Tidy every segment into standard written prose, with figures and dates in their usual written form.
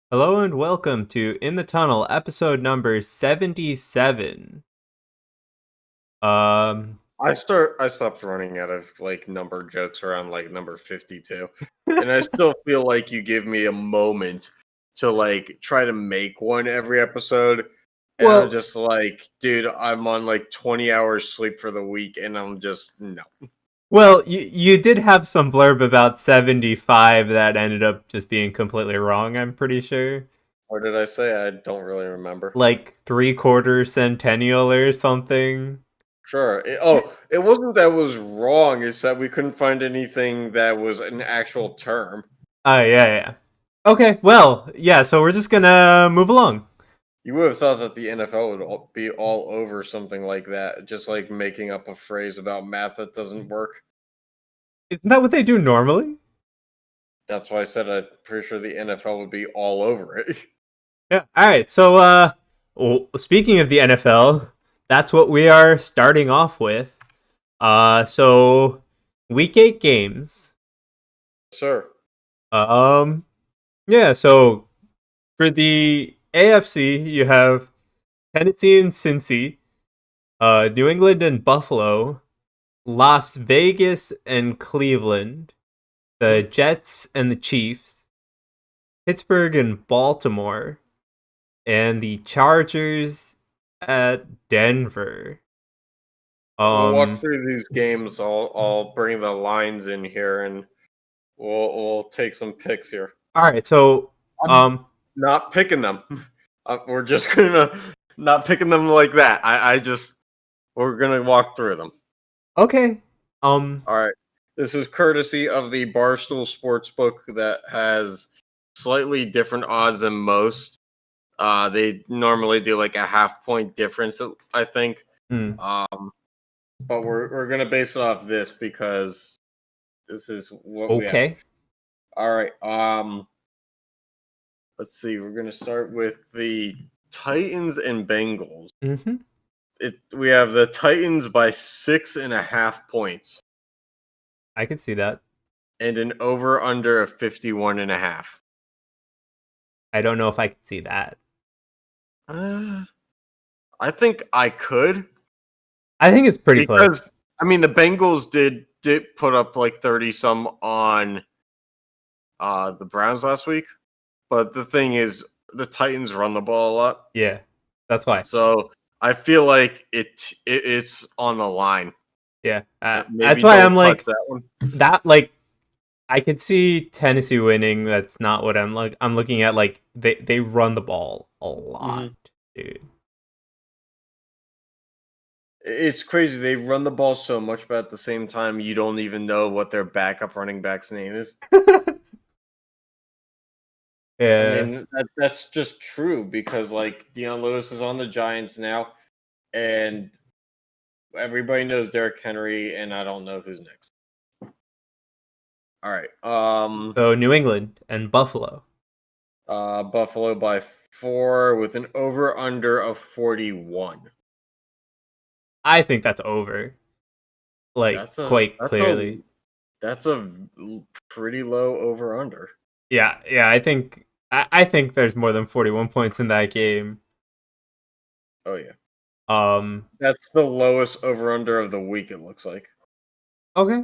Hello and welcome to In the Tunnel, episode number 77. Um, I stopped running out of number jokes around number 52. And I still feel like you give me a moment to try to make one every episode. And I'm well, just like, dude, I'm on 20 hours sleep for the week and I'm just no. you did have some blurb about 75 that ended up just being completely wrong, I'm pretty sure. What did I say? I don't really remember. Like three-quarter centennial or something. Sure. It wasn't that was wrong, it's that we couldn't find anything that was an actual term. Oh, yeah. Okay, well, yeah, so we're just gonna move along. You would have thought that the NFL would be all over something like that, just like making up a phrase about math that doesn't work. Isn't that what they do normally? That's why I said I'm pretty sure the NFL would be all over it. Yeah. All right. So, speaking of the NFL, that's what we are starting off with. So week 8 games. Sir, Um, yeah. So for the AFC, you have Tennessee and Cincy, New England and Buffalo, Las Vegas and Cleveland, the Jets and the Chiefs, Pittsburgh and Baltimore, and the Chargers at Denver. we'll walk Um, through these games. I'll bring the lines in here, and we'll take some picks here. all right, so I'm um, not picking them. We're just gonna not picking them like that. I just we're gonna walk through them. okay, All right. This is courtesy of the Barstool Sportsbook that has slightly different odds than most. They normally do like a half point difference, I think. hmm, Um, but we're gonna base it off this because this is what we have. okay, All right. Let's see. We're gonna start with the Titans and Bengals. mm-hmm. We have the Titans by 6.5 points I could see that. and an over under of 51.5. I don't know if I could see that. Uh, I think I could I think it's pretty close. because I mean the Bengals did put up like 30 some on the Browns last week, but the thing is the Titans run the ball a lot. Yeah, that's why. So I feel like it's on the line. Yeah, that's Maybe why I'm don't touch like that one. that. Like, I could see Tennessee winning. That's not what I'm like. I'm looking at like they run the ball a lot, Mhm. dude. It's crazy. They run the ball so much, but at the same time, you don't even know what their backup running back's name is. I Yeah. mean, that's just true because like Deion Lewis is on the Giants now, and everybody knows Derrick Henry, and I don't know who's next. All right. So New England and Buffalo. Buffalo by 4 with an over under of 41. I think that's over. Like That's a quite that's a clearly. that's a pretty low over under. Yeah. I think there's more than 41 points in that game. Oh yeah. Um. That's the lowest over under of the week it looks like. Okay.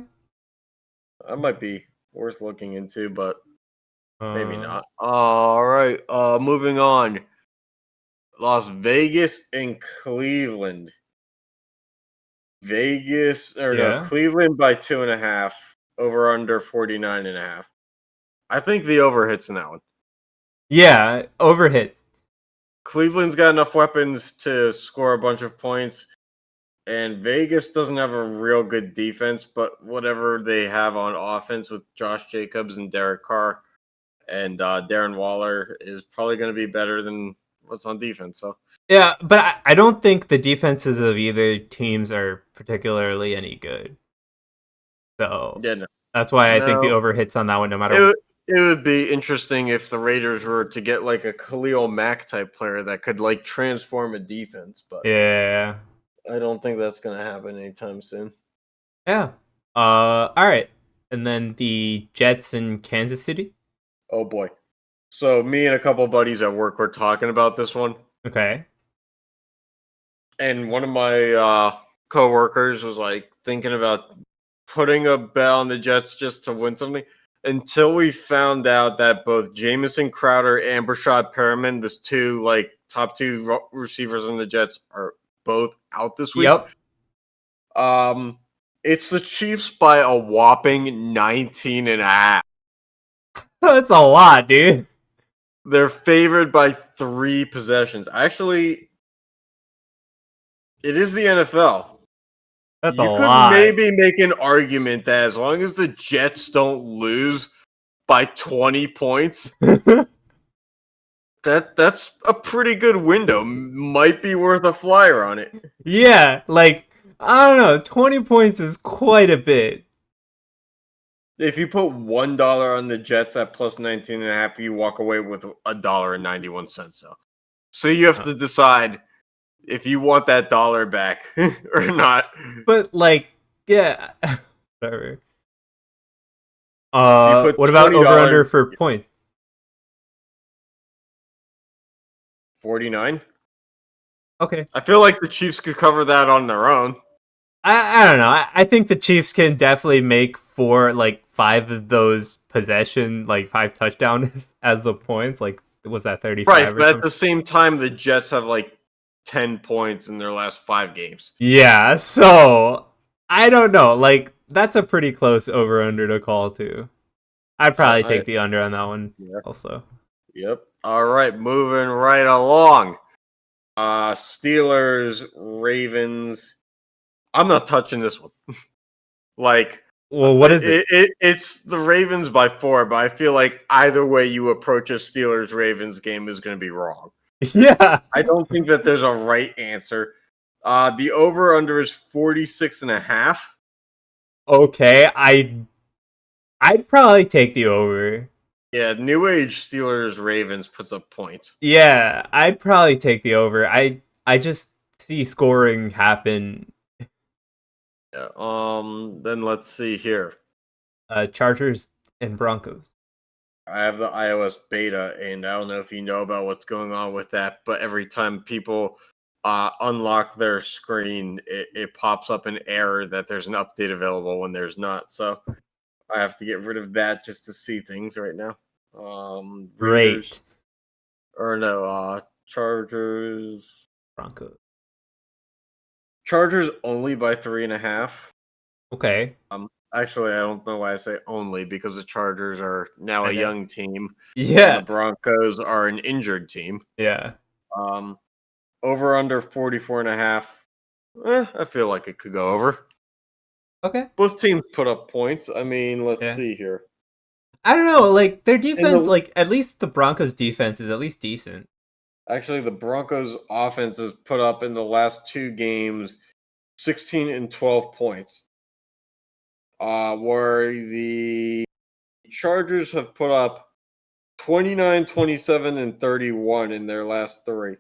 That might be worth looking into, but maybe Uh. not. All right. Moving on. Las Vegas and Cleveland. Vegas or no, Yeah. Cleveland by 2.5. Over under 49.5. I think the over hits in that one. Yeah. Overhit. Cleveland's got enough weapons to score a bunch of points, and Vegas doesn't have a real good defense, but whatever they have on offense with Josh Jacobs and Derek Carr and Darren Waller is probably going to be better than what's on defense. So Yeah, but I don't think the defenses of either teams are particularly any good. So yeah, no, that's why I think the no. over hits on that one no It matter. would it would be interesting if the Raiders were to get like a Khalil Mack type player that could like transform a defense, but Yeah. I don't think that's going to happen anytime soon. Yeah. All right. And then the Jets in Kansas City. Oh boy. So me and a couple buddies at work were talking about this one, Okay. and one of my coworkers was like thinking about putting a bet on the Jets just to win something. Until we found out that both Jamison Crowder and Brashad Perriman, the two like top two receivers in the Jets, are both out this week. Yep. It's the Chiefs by a whopping 19 and a half. That's a lot, dude. They're favored by 3 possessions. Actually, it is the NFL. That's a You could lot. maybe make an argument that as long as the Jets don't lose by 20 points, that's a pretty good window. Might be worth a flyer on it. Yeah, like I don't know, 20 points is quite a bit. If you put $1 on the Jets at plus 19 and a half, you walk away with $1.91 though. So you have to decide if you want that dollar back or not. But like, yeah, whatever. put What about $20 over under for point? 49. Okay. I feel like the Chiefs could cover that on their own. I don't know. I think the Chiefs can definitely make 5 of those possession, like 5 touchdowns as the points. Like, was that 35? Right, or but at something? the same time, the Jets have like 10 points in their last 5 games. Yeah, so I don't know. Like, that's a pretty close over under to call too. I'd probably take the under on that one also. Yep. All right, moving right along. Steelers, Ravens. I'm not touching this one. Well, what is it? It's the Ravens by 4, but I feel like either way you approach a Steelers Ravens game is going to be wrong. Yeah. I don't think that there's a right answer. The over under is 46 and a half. Okay, I'd probably take the over. Yeah, New Age Steelers Ravens puts up points. Yeah, I'd probably take the over. I just see scoring happen. Yeah. Then let's see here. Chargers and Broncos. I have the iOS beta, and I don't know if you know about what's going on with that, but every time people unlock their screen, it pops up an error that there's an update available when there's not. So I have to get rid of that just to see things right now. Great. Chargers. Broncos. Chargers only by 3.5. Okay. Actually, I don't know why I say only, because the Chargers are now a young team. Yeah. And the Broncos are an injured team. Yeah. Over under 44.5. I feel like it could go over. Okay. Both teams put up points. I mean, let's see here. I don't know, like their defense, like at least the Broncos defense is at least decent. Actually, the Broncos offense has put up in the last 2 games 16 and 12 points. Where the Chargers have put up 29, 27, and 31 in their last 3.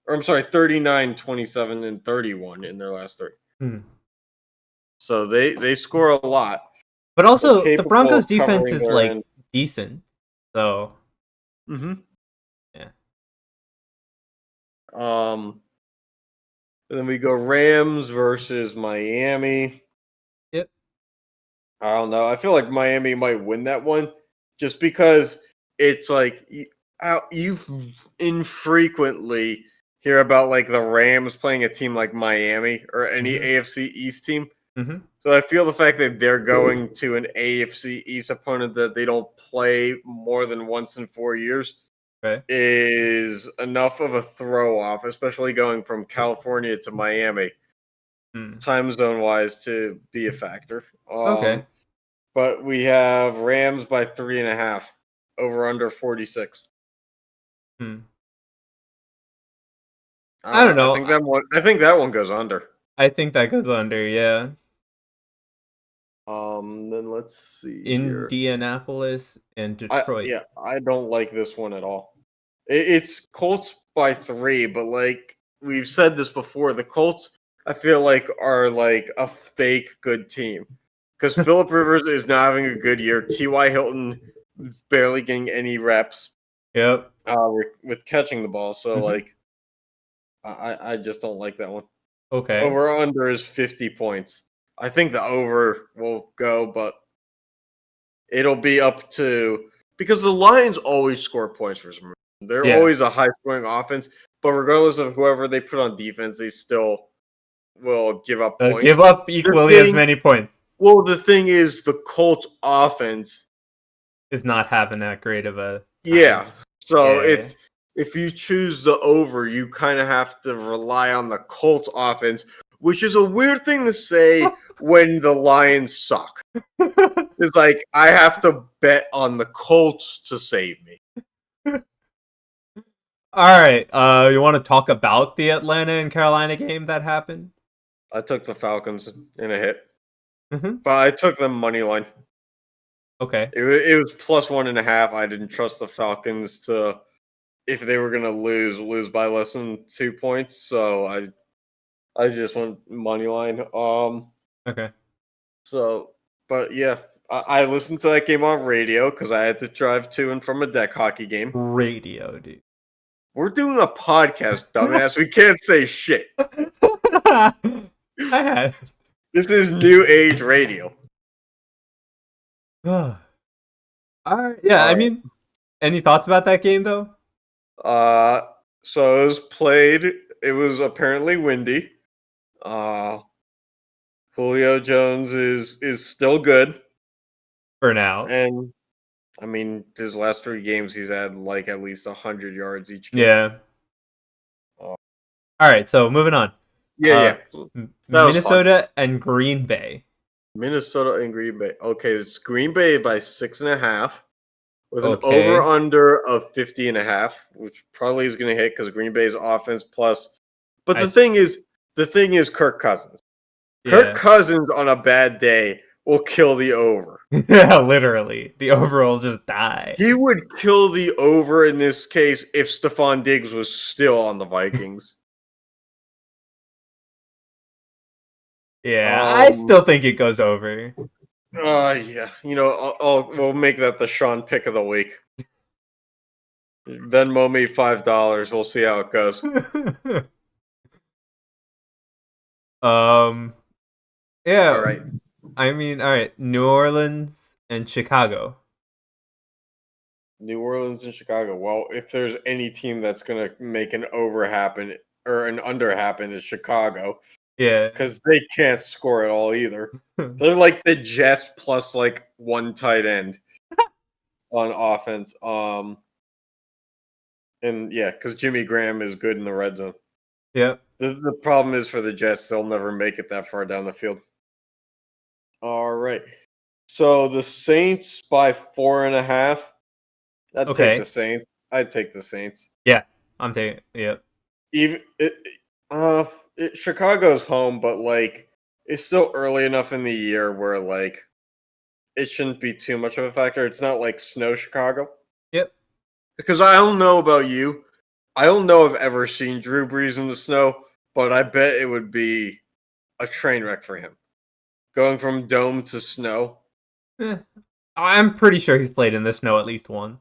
Or I'm sorry, 39, 27, and 31 in their last 3. So they score a lot. But also, the Broncos defense is like decent. So, yeah. And then we go Rams versus Miami. Yep. I don't know. I feel like Miami might win that one just because it's like you infrequently hear about like the Rams playing a team like Miami or any AFC East team. So I feel the fact that they're going to an AFC East opponent that they don't play more than once in 4 years is enough of a throw off, especially going from California to Miami, time zone wise, to be a factor. Okay. But we have Rams by 3.5, over under 46. I don't know. I think that one goes under. I think that goes under, yeah. Then let's see. Indianapolis and Detroit. I don't like this one at all. It's Colts by 3, but like we've said this before, the Colts I feel like are like a fake good team because Phillip Rivers is not having a good year. T.Y. Hilton barely getting any reps. Yep. with catching the ball. So Mhm. like, I just don't like that one. Okay. Over under is 50 points. I think the over will go, but it'll be up to because the Lions always score points for some reason. They're Yeah. always a high scoring offense, but regardless of whoever they put on defense, they still will give up points. Give up The equally as thing, many points. well, the thing is, the Colts offense, Is not having that great of a time. yeah. So Yeah. it's if you choose the over, you kind of have to rely on the Colts offense, which is a weird thing to say when the Lions suck. It's like I have to bet on the Colts to save me. All right. You want to talk about the Atlanta and Carolina game that happened? I took the Falcons in a hit, Mm-hmm. but I took them money line. Okay. It was plus 1.5. I didn't trust the Falcons to if they were gonna lose by less than 2 points. So I just went money line. Okay. So but yeah, I listened to that game on radio because I had to drive to and from a deck hockey game. Radio, dude. We're doing a podcast, dumbass. We can't say shit. I had. This is new age radio. All right. Yeah. All I right. mean, any thoughts about that game though? Uh, so it was played. It was apparently windy. Uh, Julio Jones is still good, For now. and I mean his last 3 games he's had like at least 100 yards each game. Yeah. Uh, All right. So moving on. yeah. That was fun. Minnesota and Green Bay. Minnesota and Green Bay. Okay, it's Green Bay by 6.5 with an Okay. over under of 50.5, which probably is going to hit because Green Bay's offense plus. But I the thing is Kirk Cousins. Kirk yeah. Cousins on a bad day will kill the over. Yeah, literally. The overall just die. He would kill the over in this case if Stephon Diggs was still on the Vikings. Yeah, I Um, still think it goes over. yeah, we'll make that the Sean pick of the week. Venmo me $5. We'll see how it goes. um yeah, All right. I mean, all right, New Orleans and Chicago. New Orleans and Chicago. Well, if there's any team that's going to make an over happen or an under happen, it's Chicago Yeah. because they can't score at all either. They're like the Jets plus like one tight end on offense. And yeah, because Jimmy Graham is good in the red zone. Yep. The problem is for the Jets, they'll never make it that far down the field. All right. So the Saints by 4.5. I'd take the Okay. Saints. I'd take the Saints. Yeah. I'm taking yep. Even Chicago's home, but like it's still early enough in the year where like it shouldn't be too much of a factor. It's not like snow Chicago. Yep. Because I don't know about you. I don't know if I've ever seen Drew Brees in the snow, but I bet it would be a train wreck for him. Going from dome to snow. Eh, I'm pretty sure he's played in the snow at least once.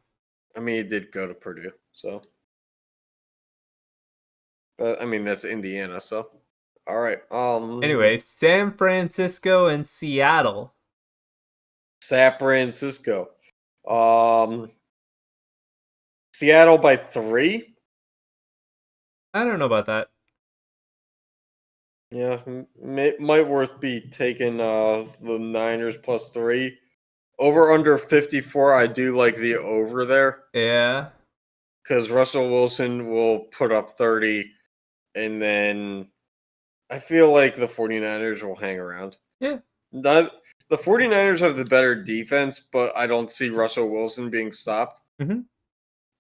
I mean, he did go to Purdue, so. But I mean, that's Indiana, so. All right. Anyway, San Francisco and Seattle. San Francisco. Seattle by 3. I don't know about that. Yeah, might worth be taking the Niners plus 3. Over under 54. I do like the over there Yeah. because Russell Wilson will put up 30, and then I feel like the 49ers will hang around. Yeah. Not the 49ers have the better defense, but I don't see Russell Wilson being stopped. Mm-hmm.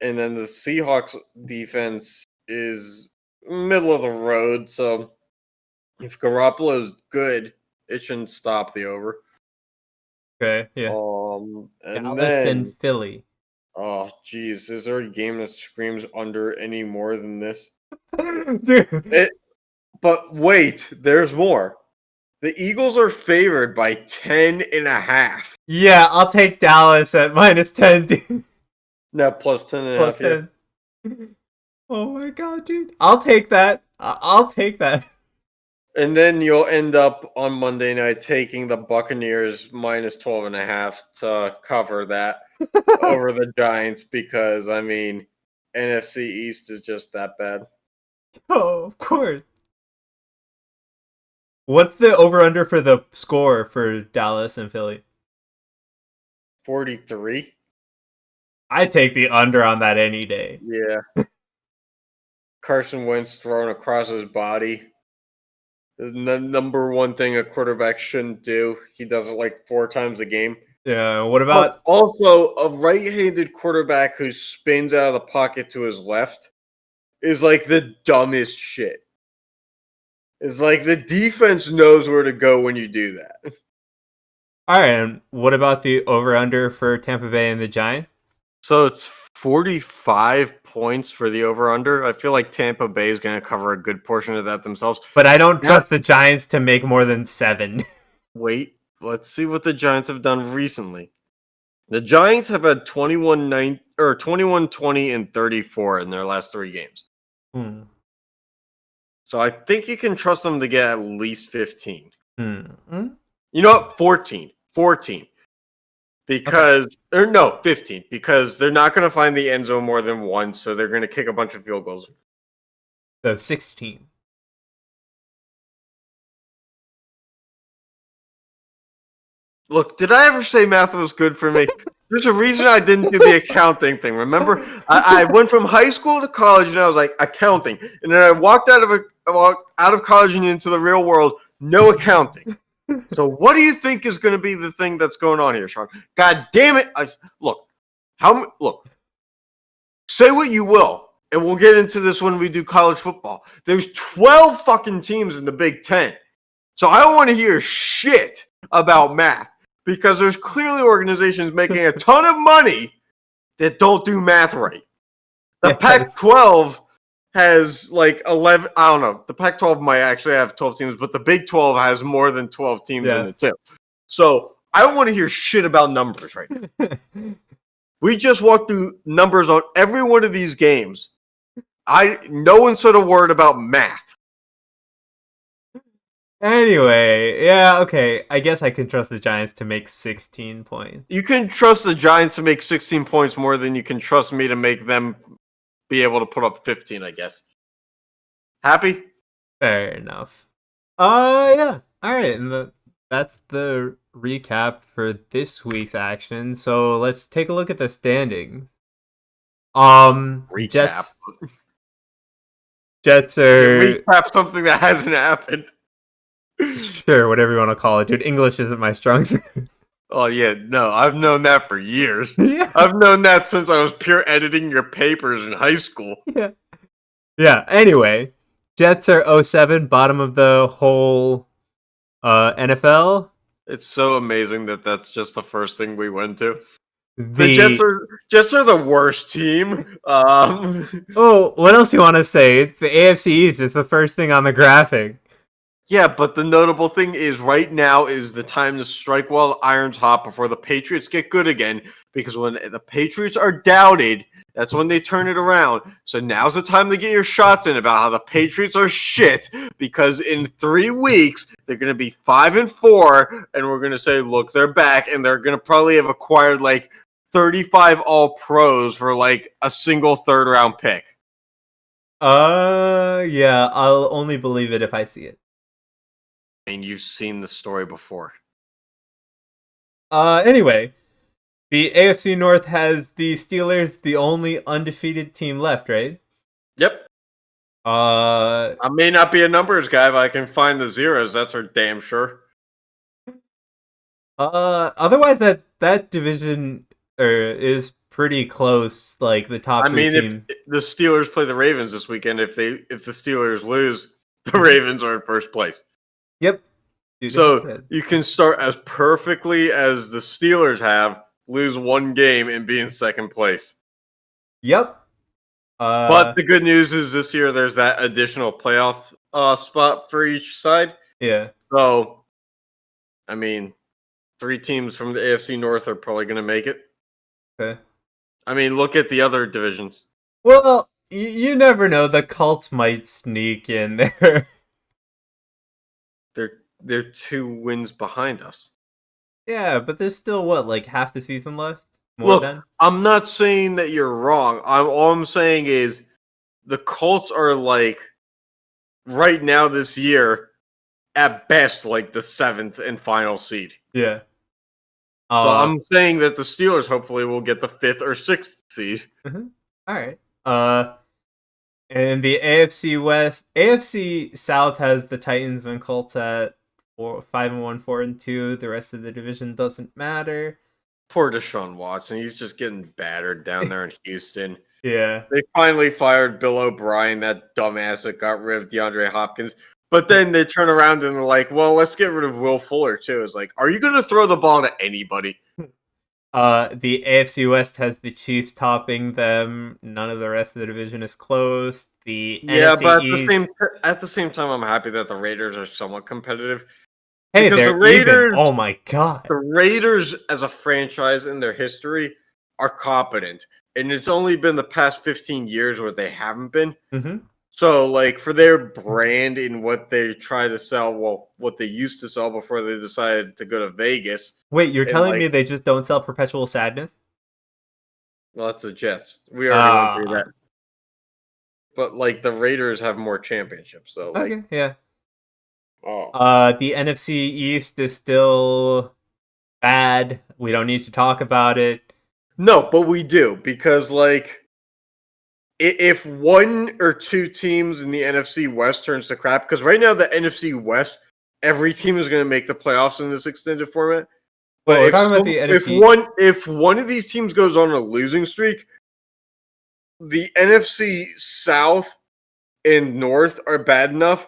And then the Seahawks defense is middle of the road, so if Garoppolo is good, it shouldn't stop the over. Okay. Yeah. And Dallas then and Philly. oh geez, is there a game that screams under any more than this? Dude. But wait, there's more. The Eagles are favored by 10.5. Yeah, I'll take Dallas at -10. Dude. No, plus 10.5. Plus Yeah. 10. Oh my god, dude. I'll take that. I'll take that. And then you'll end up on Monday night taking the Buccaneers minus 12.5 to cover that over the Giants because, I mean, NFC East is just that bad. Oh, of course. What's the over under for the score for Dallas and Philly? 43? I'd take the under on that any day. Yeah. Carson Wentz thrown across his body. The number one thing a quarterback shouldn't do. He does it like 4 times a game. Yeah, what But about also, a right-handed quarterback who spins out of the pocket to his left is like the dumbest shit. It's like the defense knows where to go when you do that. all right, and what about the over under for Tampa Bay and the Giants? So it's 45 points for the over-under. I feel like Tampa Bay is going to cover a good portion of that themselves. But I don't Now- trust the Giants to make more than 7. Wait, let's see what the Giants have done recently. The Giants have had 21-20 and 34 in their last 3 games. Hmm. So I think you can trust them to get at least 15. Hmm. You know what? 14. 14. Because, or no, 15. Because they're not going to find the end zone more than once, so they're going to kick a bunch of field goals. So 16. Look, did I ever say math was good for me? There's a reason I didn't do the accounting thing. Remember, I went from high school to college, and I was like accounting, and then I walked out of college and into the real world, no accounting. So, what do you think is going to be the thing that's going on here, Sean? God damn it! Look, say what you will, and we'll get into this when we do college football. There's 12 fucking teams in the Big Ten, so I don't want to hear shit about math. Because there's clearly organizations making a ton of money that don't do math right. The Yes. Pac-12 has like 11. I don't know. The Pac-12 might actually have 12 teams, but the Big 12 has more than 12 teams in it too. So I don't want to hear shit about numbers right now. We just walked through numbers on every one of these games. No one said a word about math. Anyway, yeah, okay. I guess I can trust the Giants to make 16 points. You can trust the Giants to make 16 points more than you can trust me to make them be able to put up 15, I guess. Happy? Fair enough. Yeah. All right, and that's the recap for this week's action. So let's take a look at the standings. Recap. Jets are Recap something that hasn't happened. sure, whatever you want to call it, dude. English isn't my strong suit. Oh, yeah. No, I've known that for years. Yeah. I've known that since I was pure editing your papers in high school. Yeah. Yeah. Anyway, Jets are 0-7, bottom of the whole NFL. It's so amazing that that's just the first thing we went to. The The Jets are the worst team. oh, what else you want to say? It's the AFC East. It's the first thing on the graphic. Yeah, but the notable thing is right now is the time to strike while the iron's hot before the Patriots get good again. Because when the Patriots are doubted, that's when they turn it around. So now's the time to get your shots in about how the Patriots are shit. Because in 3 weeks, they're going to be 5-4. And we're going to say, look, they're back. And they're going to probably have acquired like 35 all-pros for like a single third-round pick. Yeah, I'll only believe it if I see it. And you've seen the story before. Anyway, the AFC North has the Steelers, the only undefeated team left, right? Yep. I may not be a numbers guy, but I can find the zeros. That's for damn sure. Otherwise that division is pretty close. Like the top. I mean, team. if the Steelers play the Ravens this weekend, if the Steelers lose, the Ravens are in first place. Yep. Dude, so you can start as perfectly as the Steelers have, lose 1 game, and be in second place. Yep. But the good news is this year there's that additional playoff spot for each side. Yeah. So, I mean, 3 teams from the AFC North are probably going to make it. Okay. I mean, look at the other divisions. Well, you never know. The Colts might sneak in there. They're 2 wins behind us. Yeah, but there's still what, like half the season left? More Look, than? I'm not saying that you're wrong. All I'm saying is the Colts are like right now this year at best like the 7th and final seed. Yeah. So I'm saying that the Steelers hopefully will get the 5th or 6th seed. All right. And the AFC West, AFC South has the Titans and Colts at 5-1, 4-2. The rest of the division doesn't matter. Poor Deshaun Watson. He's just getting battered down there in Houston. Yeah. They finally fired Bill O'Brien, that dumbass that got rid of DeAndre Hopkins. But then they turn around and they're like, well, let's get rid of Will Fuller, too. It's like, are you going to throw the ball to anybody? The AFC West has the Chiefs topping them. None of the rest of the division is close. The NFC but East, at the same time, I'm happy that the Raiders are somewhat competitive. hey, because they're the Raiders, even. Oh my god. The Raiders, as a franchise in their history, are competent. And it's only been the past 15 years where they haven't been. Mm-hmm. So, like, for their brand and what they try to sell, well, what they used to sell before they decided to go to Vegas. Wait, you're telling like, me they just don't sell perpetual sadness? Well, that's the Jets. We already went through that. But, like, the Raiders have more championships. So, like, okay, yeah. Oh. The NFC East is still bad. We don't need to talk about it. No, but we do, because, like, if one or two teams in the NFC West turns to crap, because right now the NFC West, every team is going to make the playoffs in this extended format. But we're talking about the NFC. If one of these teams goes on a losing streak, the NFC South and North are bad enough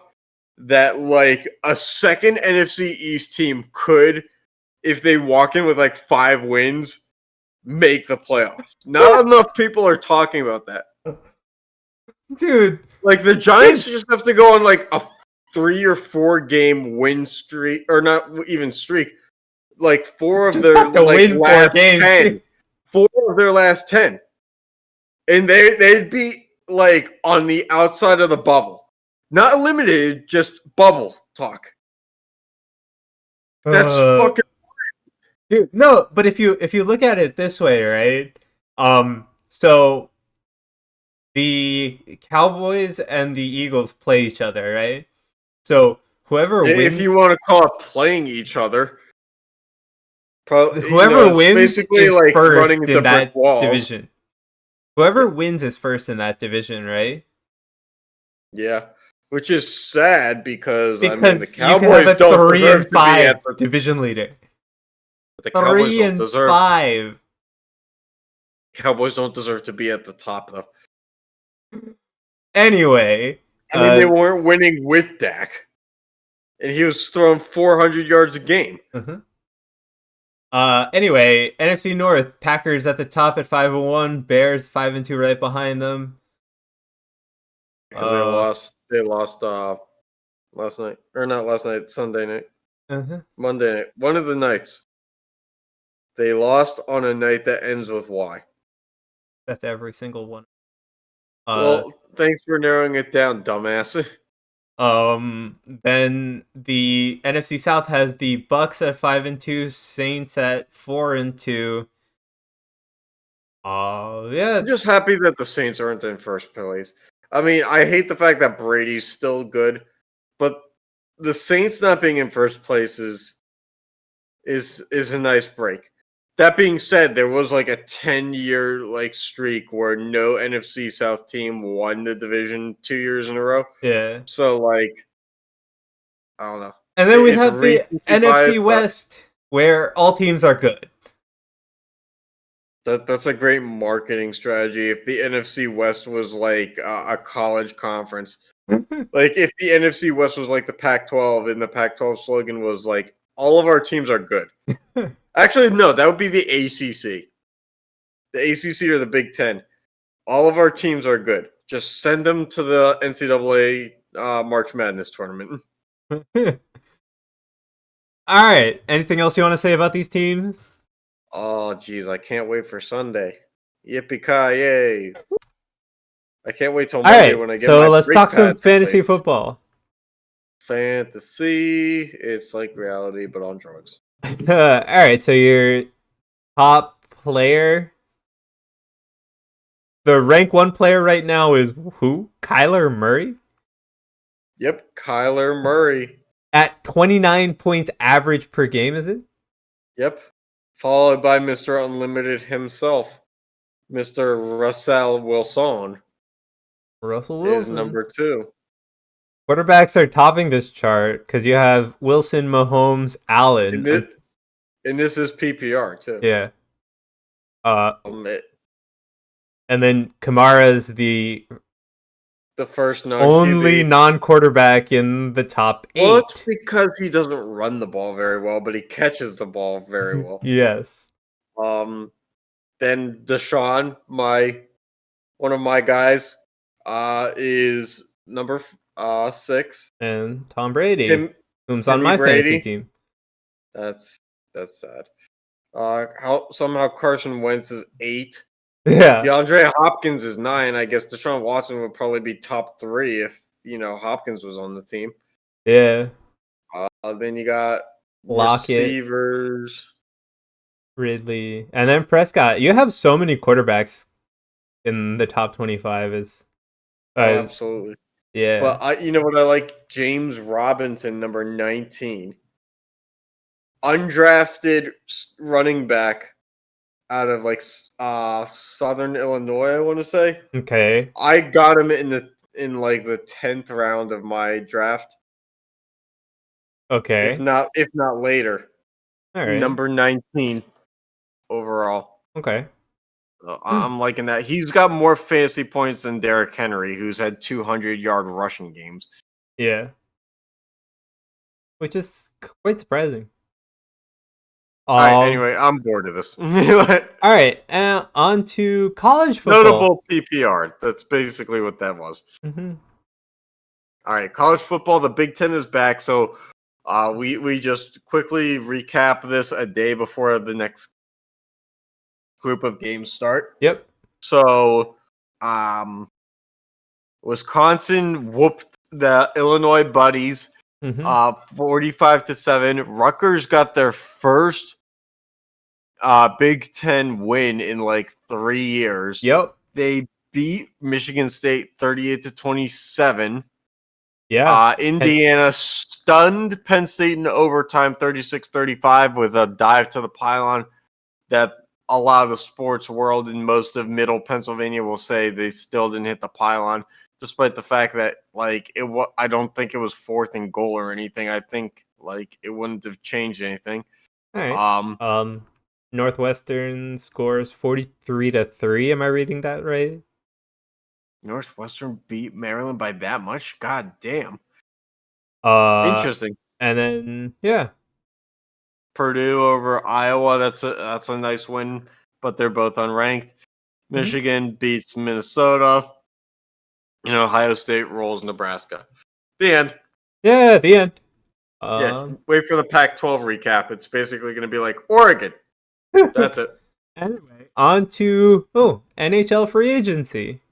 that like a second NFC East team could, if they walk in with like 5 wins, make the playoffs. Not enough people are talking about that. Dude. Like the Giants just have to go on like a 3 or 4 game win streak, or not even streak. Like 4 of their like last 10. 4 of their last 10. And they'd be like on the outside of the bubble. Not eliminated, just bubble talk. That's fucking dude. No, but if you look at it this way, right? So the Cowboys and the Eagles play each other, right? So whoever wins, if you want to call it playing each other, whoever wins basically is like first running into in that walls. division. Whoever wins is first in that division, right? Yeah, which is sad because I mean the you Cowboys can have a don't 3-5 division leader. The Cowboys 3-5. Cowboys don't deserve to be at the top though. Anyway, I mean they weren't winning with Dak, and he was throwing 400 yards a game. Anyway, NFC North, Packers at the top at 5-1, Bears 5-2 right behind them. Because they lost last night, or not last night, Sunday night, Monday night, one of the nights. They lost on a night that ends with Y. That's every single one. Well, thanks for narrowing it down, dumbass. Then the NFC South has the Bucks at 5-2, Saints at 4-2. Yeah. I'm just happy that the Saints aren't in first place. I mean, I hate the fact that Brady's still good, but the Saints not being in first place is a nice break. That being said, there was like a 10-year like streak where no NFC South team won the division 2 years in a row. Yeah. So like, I don't know. And then we have the NFC West where all teams are good. That's a great marketing strategy. If the NFC West was like a college conference, like if the NFC West was like the Pac-12 and the Pac-12 slogan was like, all of our teams are good. Actually, no, that would be the ACC. The ACC or the Big Ten. All of our teams are good. Just send them to the NCAA March Madness tournament. All right. Anything else you want to say about these teams? Oh, geez. I can't wait for Sunday. Yippee-ki-yay. I can't wait till All Monday right, when I get so my let's brake talk some pads fantasy replaced. football. Fantasy, it's like reality, but on drugs. All right, so your top player, the rank 1 player right now is who? Kyler Murray? Yep, Kyler Murray. At 29 points average per game, is it? Yep. Followed by Mr. Unlimited himself, Mr. Russell Wilson Russell is Wilson. number 2. Quarterbacks are topping this chart because you have Wilson, Mahomes, Allen. And this is PPR too. Yeah. Uh, It, and then Kamara's the the first only non-QB. non-quarterback in the top 8. Well, it's because he doesn't run the ball very well, but he catches the ball very well. Yes. Then Deshaun, one of my guys, is number 6. And Tom Brady, who's on Timmy my Brady. fantasy team. That's sad. How somehow Carson Wentz is 8. Yeah. DeAndre Hopkins is 9. I guess Deshaun Watson would probably be top 3 if Hopkins was on the team. Yeah. Then you got Lockett, receivers. Ridley, and then Prescott. You have so many quarterbacks in the top 25. Absolutely. Yeah. But you know what I like? James Robinson, number 19. Undrafted running back out of Southern Illinois, I want to say. Okay. I got him in the 10th round of my draft. Okay. If not later. All right. Number 19 overall. Okay. I'm liking that. He's got more fantasy points than Derrick Henry, who's had 200-yard rushing games. Yeah. Which is quite surprising. All right, anyway, I'm bored of this. All right, on to college football. Notable PPR. That's basically what that was. Mm-hmm. All right, college football. The Big Ten is back, so we just quickly recap this a day before the next group of games start. Yep. So, Wisconsin whooped the Illinois Buddies, 45-7. Rutgers got their first Big Ten win in 3 years. Yep. They beat Michigan State 38-27. Yeah. Indiana stunned Penn State in overtime 36-35 with a dive to the pylon that a lot of the sports world in most of middle Pennsylvania will say they still didn't hit the pylon, despite the fact that I don't think it was 4th and goal or anything. I think it wouldn't have changed anything. All right. Northwestern scores 43-3. Am I reading that right? Northwestern beat Maryland by that much? God damn. Interesting. And then Purdue over Iowa. That's a nice win, but they're both unranked. Michigan beats Minnesota. Ohio State rolls Nebraska. The end. Yeah, the end. Wait for the Pac-12 recap. It's basically going to be like Oregon. That's it. Anyway, on to NHL free agency.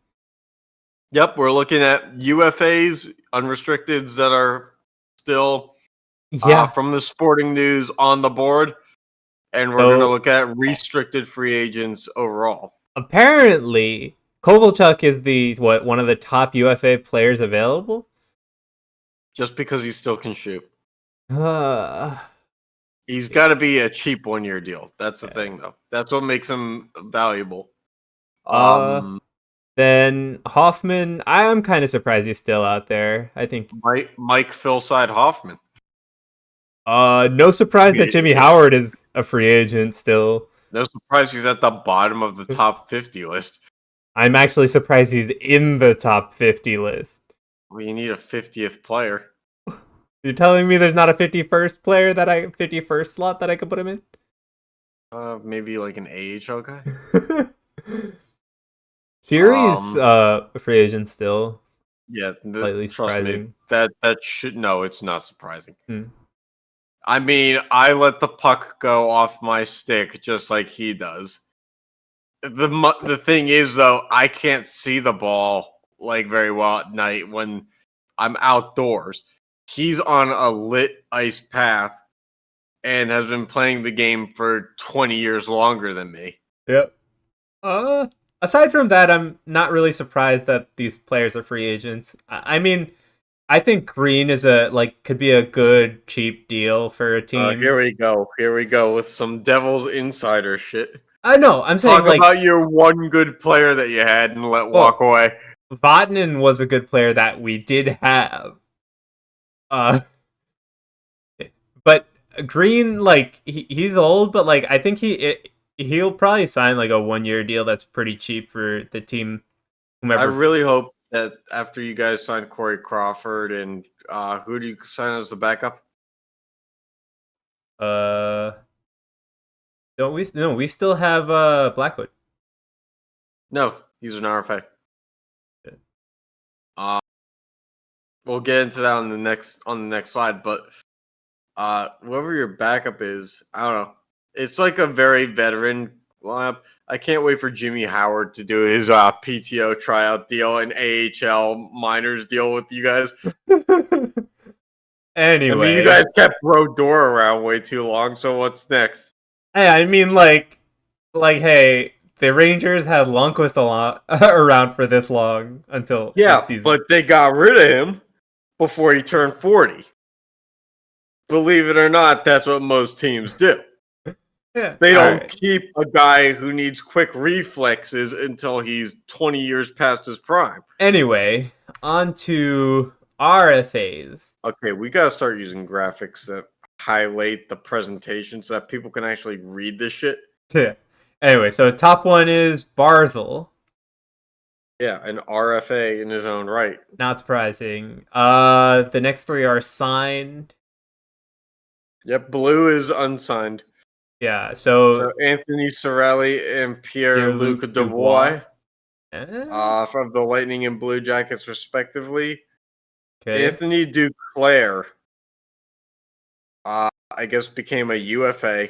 Yep, we're looking at UFAs, unrestricteds that are still from the sporting news on the board, and we're going to look at restricted free agents overall. Apparently, Kovalchuk is one of the top UFA players available. Just because he still can shoot. He's got to be a cheap 1-year deal. That's the thing, though. That's what makes him valuable. Then Hoffman, I'm kind of surprised he's still out there. I think Mike Philside Hoffman. No surprise that Jimmy Howard is a free agent still. No surprise he's at the bottom of the top 50 list. I'm actually surprised he's in the top 50 list. Well, you need a 50th player. You're telling me there's not a 51st player 51st slot that I could put him in? Maybe like an AHL guy. Fury's a free agent still. Yeah, slightly surprising. Me, that should it's not surprising. I mean, I let the puck go off my stick just like he does. The thing is though, I can't see the ball like very well at night when I'm outdoors. He's on a lit ice path and has been playing the game for 20 years longer than me. Yep. Aside from that, I'm not really surprised that these players are free agents. I mean, I think Green is could be a good cheap deal for a team. Here we go. Here we go with some Devil's Insider shit. I know. I'm saying Talk about your one good player that you had and let walk away. Vatanen was a good player that we did have. But Green, he's old, but I think he'll probably sign like a 1-year deal that's pretty cheap for the team. Whomever. I really hope that after you guys sign Corey Crawford and who do you sign as the backup? Don't we? No, we still have Blackwood. No, he's an RFA. We'll get into that on the next slide, but whoever your backup is, I don't know. It's like a very veteran lineup. I can't wait for Jimmy Howard to do his PTO tryout deal and AHL minors deal with you guys. Anyway, I mean, you guys kept Brodeur around way too long. So what's next? Hey, I mean, hey, the Rangers had Lundqvist around for this long until this season. But they got rid of him before he turned 40. Believe it or not, that's what most teams do. Yeah, they don't keep a guy who needs quick reflexes until he's 20 years past his prime. Anyway, on to RFAs. Okay, we got to start using graphics that highlight the presentation so that people can actually read this shit. Yeah. Anyway, so top one is Barzal. Yeah, an RFA in his own right. Not surprising. The next three are signed. Yep, Blue is unsigned. Yeah, so Anthony Cirelli and Pierre-Luc Dubois from the Lightning and Blue Jackets, respectively. Okay. Anthony Duclair, I guess, became a UFA,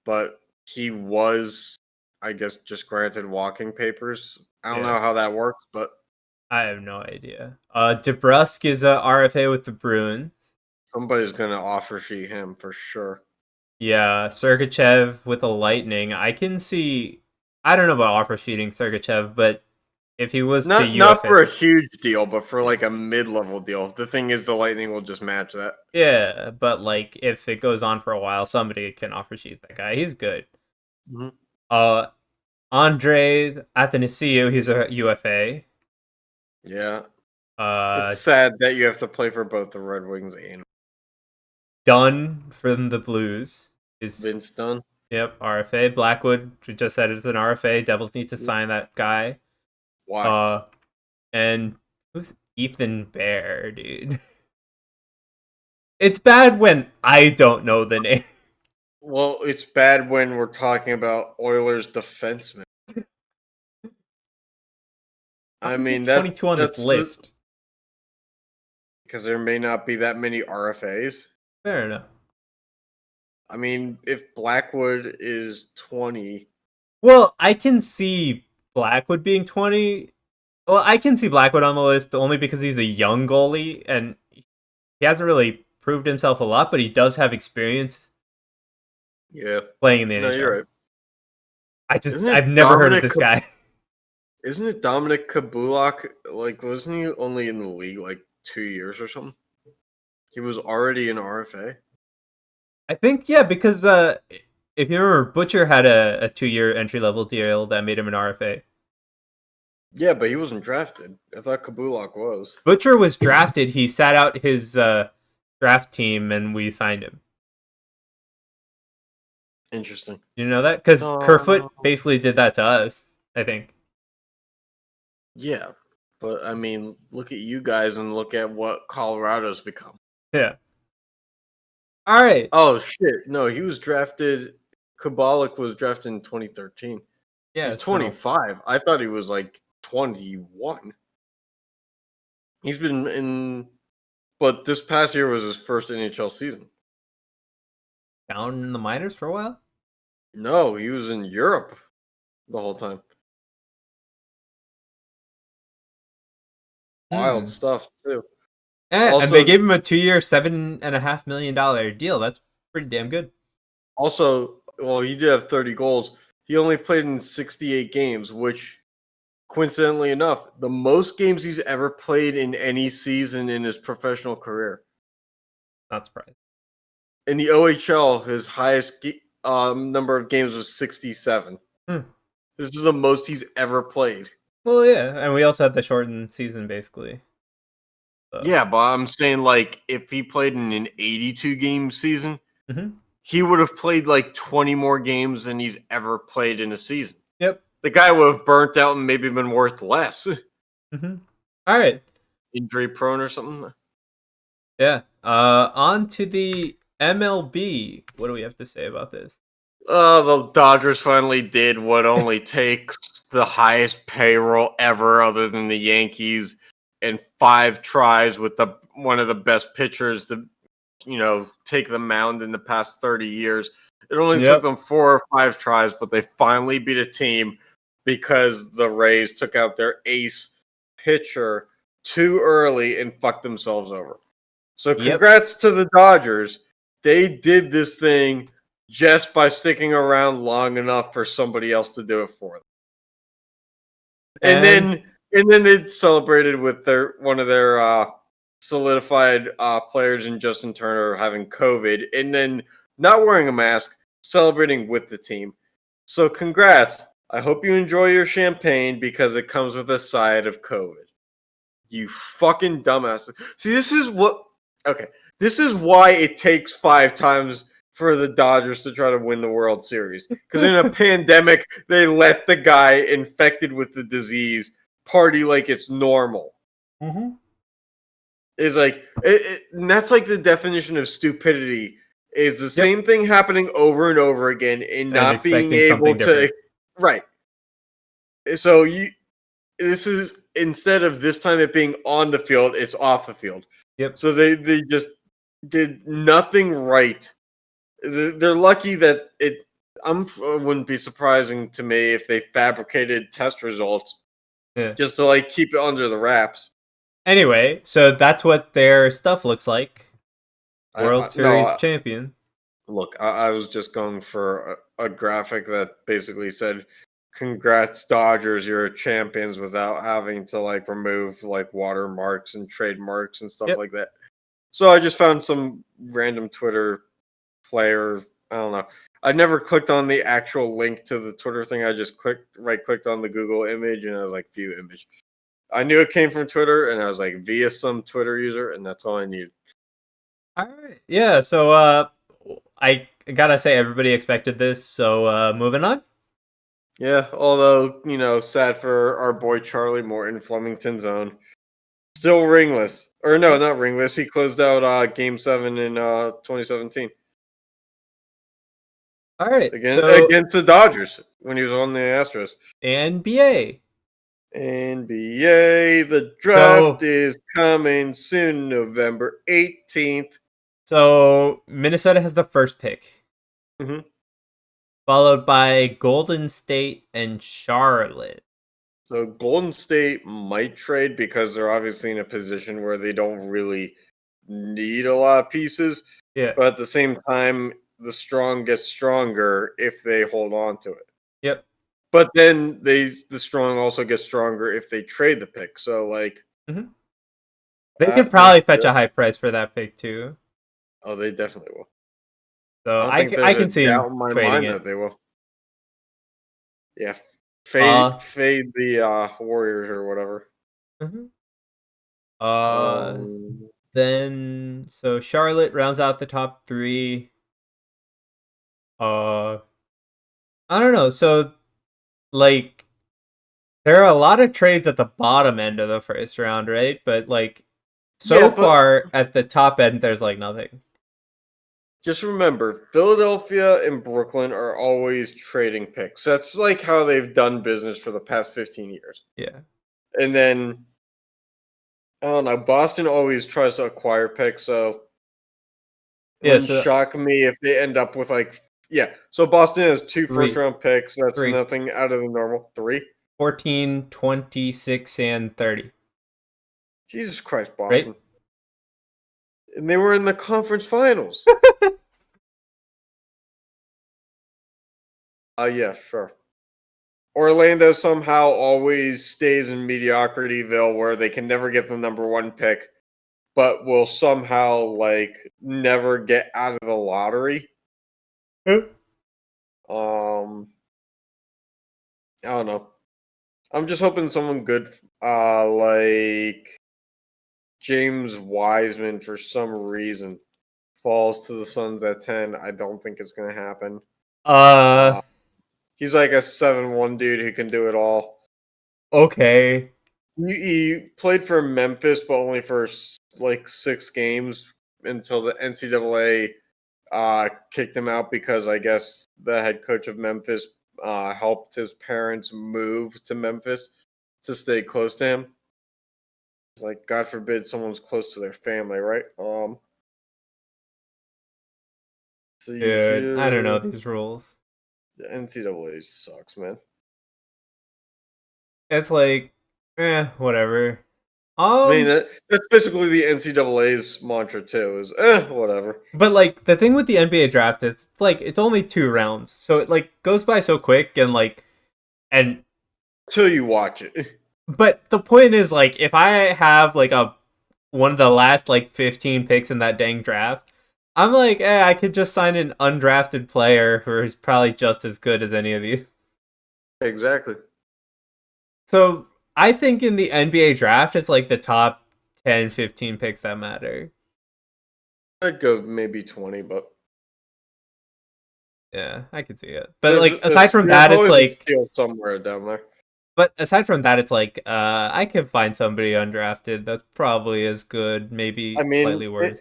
but he was, I guess, just granted walking papers. I don't know how that works, but I have no idea. DeBrusk is a RFA with the Bruins. Somebody's gonna offer sheet him for sure. Yeah, Sergachev with the Lightning. I can see. I don't know about offer sheeting Sergachev, but if he was not for a huge deal, but for like a mid-level deal. The thing is, the Lightning will just match that. Yeah, but if it goes on for a while, somebody can offer sheet that guy. He's good. Mm-hmm. Andre Athanasiou, he's a UFA. Yeah. It's sad that you have to play for both the Red Wings and Dunn from the Blues is Vince Dunn. Yep, RFA. Blackwood, we just said it's an RFA. Devils need to sign that guy. Why? And who's Ethan Bear, dude? It's bad when I don't know the name. Well, it's bad when we're talking about Oilers defensemen. I mean, that's 22 on this list. Because there may not be that many RFAs. Fair enough. I mean, if Blackwood is 20. Well, I can see Blackwood being 20. Well, I can see Blackwood on the list only because he's a young goalie and he hasn't really proved himself a lot, but he does have experience. Yeah. Playing in the NHL. No, you're right. I've never heard of this guy. Isn't it Dominic Kabulak? Wasn't he only in the league 2 years or something? He was already an RFA. I think, yeah, because if you remember, Butcher had a 2-year entry-level deal that made him an RFA. Yeah, but he wasn't drafted. I thought Kabulak was. Butcher was drafted. He sat out his draft team, and we signed him. Interesting. You know that? Because Kerfoot basically did that to us, I think. Yeah, but I mean, look at you guys and look at what Colorado's become. Yeah. All right. Oh, shit. No, he was drafted. Kabalik was drafted in 2013. Yeah. He's 25. I thought he was 21. He's been in. But this past year was his first NHL season. Down in the minors for a while? No, he was in Europe. the whole time. Wild Hmm. stuff too. And they Also, gave him a 2-year, $7.5 million deal. That's pretty damn good. well, he did have 30 goals. He only played in 68 games, which coincidentally enough, the most games he's ever played in any season in his professional career. Not surprised. In the OHL, his highest number of games was 67. Hmm. This is the most he's ever played. Well, yeah, and we also had the shortened season, basically. So. Yeah, but I'm saying, like, if he played in an 82 game season, Mm-hmm. he would have played like 20 more games than he's ever played in a season. Yep. The guy would have burnt out and maybe been worth less. Mm-hmm. All right. Injury prone or something. Yeah. On to the MLB. What do we have to say about this? The Dodgers finally did what only takes the highest payroll ever, other than the Yankees, and 5 tries with one of the best pitchers to, take the mound in the past 30 years. It only took them 4 or 5 tries, but they finally beat a team because the Rays took out their ace pitcher too early and fucked themselves over. So congrats to the Dodgers. They did this thing just by sticking around long enough for somebody else to do it for them. And then they celebrated with one of their solidified players in Justin Turner having COVID, and then not wearing a mask, celebrating with the team. So congrats. I hope you enjoy your champagne because it comes with a side of COVID. You fucking dumbass. See, this is why it takes 5 times for the Dodgers to try to win the World Series. Because in a pandemic, they let the guy infected with the disease party like it's normal. Mm-hmm. It's like, and that's like the definition of stupidity. Is the same thing happening over and over again and not being able to. Right. So this is, instead of this time it being on the field, it's off the field. Yep. So they just did nothing right. They're lucky that it wouldn't be surprising to me if they fabricated test results just to like keep it under the wraps. Anyway, so that's what their stuff looks like. World Series champion. Look, I was just going for a graphic that basically said, "Congrats, Dodgers, you're champions," without having to like remove like watermarks and trademarks and stuff like that. So I just found some random Twitter player. I don't know. I never clicked on the actual link to the Twitter thing. I just right-clicked on the Google image, and I was like, "View image." I knew it came from Twitter, and I was like, via some Twitter user, and that's all I needed. All right. Yeah. So I gotta say, everybody expected this. So moving on. Yeah, although, sad for our boy Charlie Morton, Flemington's own. Still ringless. Or no, not ringless. He closed out Game 7 in 2017. All right. Against the Dodgers when he was on the Astros. NBA. The draft is coming soon, November 18th. So Minnesota has the first pick. Mm-hmm. Followed by Golden State and Charlotte. So Golden State might trade because they're obviously in a position where they don't really need a lot of pieces. Yeah. But at the same time, the strong get stronger if they hold on to it. Yep. But then the strong also get stronger if they trade the pick. So like, they could probably fetch a high price for that pick too. Oh, they definitely will. So I can see them trading it. That they will. Yeah, fade the Warriors or whatever. Then so Charlotte rounds out the top 3. I don't know. So like there are a lot of trades at the bottom end of the first round, right? But like far at the top end, there's like nothing. Just remember, Philadelphia and Brooklyn are always trading picks. That's like how they've done business for the past 15 years. Yeah. And then, I don't know, Boston always tries to acquire picks, so it wouldn't shock me if they end up with like Yeah. So Boston has 2 Three. first-round picks. That's Three. nothing out of the normal. 3. 14, 26, and 30. Jesus Christ, Right? Boston. And they were in the conference finals. Yeah, sure. Orlando somehow always stays in mediocrityville where they can never get the number 1 pick, but will somehow like never get out of the lottery. Um I don't know. I'm just hoping someone good like James Wiseman for some reason falls to the Suns at 10. I don't think it's going to happen. Uh, He's like a 7-1 dude who can do it all. okay. He played for Memphis, but only for like 6 games until the NCAA kicked him out because I guess the head coach of Memphis helped his parents move to Memphis to stay close to him. It's like, God forbid someone's close to their family, right? See Dude, I don't know here. these rules. The NCAA sucks, man. It's like, whatever. I mean, that's basically the NCAA's mantra too. Is whatever. But like the thing with the NBA draft is like it's only 2 rounds, so it like goes by so quick and like and Till you watch it. but the point is like if I have like a one of the last like 15 picks in that dang draft, I'm like, I could just sign an undrafted player who's probably just as good as any of you. Exactly. So I think in the NBA draft, it's like the top 10, 15 picks that matter. I'd go maybe 20, but Yeah, I could see it. But like aside from there's that, it's always a like steal somewhere down there. but aside from that, it's like I could find somebody undrafted that's probably as good, maybe I mean, slightly worse.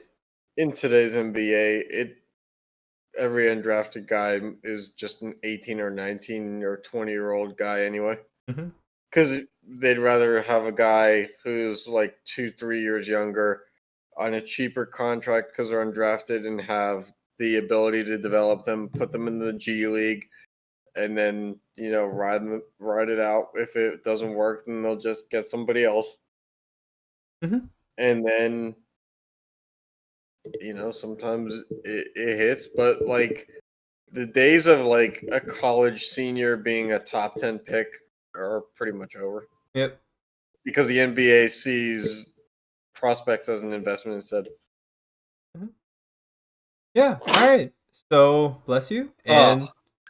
in today's NBA, every undrafted guy is just an 18 or 19 or 20-year-old guy anyway. Hmm. Because they'd rather have a guy who's like 2, 3 years younger on a cheaper contract because they're undrafted and have the ability to develop them, put them in the G League, and then ride it out. If it doesn't work, then they'll just get somebody else, Hmm. and then sometimes it hits. But like the days of like a college senior being a top 10 pick are pretty much over Yep. because the NBA sees prospects as an investment instead. Mhm. Yeah. All right. So bless you. Oh, And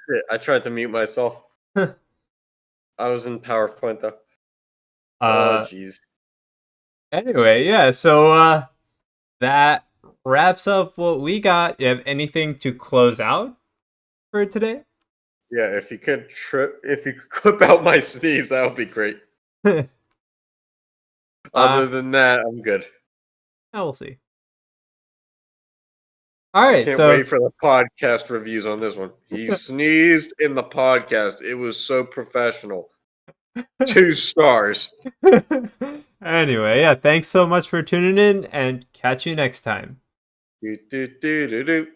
shit, I tried to mute myself. I was in PowerPoint though. Oh, uh, jeez. anyway, yeah. So that wraps up what we got. You have anything to close out for today? Yeah, if you could clip out my sneeze, that would be great. Other uh, than that, I'm good. we'll see. All I right. can't So wait for the podcast reviews on this one. He sneezed in the podcast. It was so professional. 2 stars. anyway, yeah. Thanks so much for tuning in, and catch you next time. Do, do, do, do, do.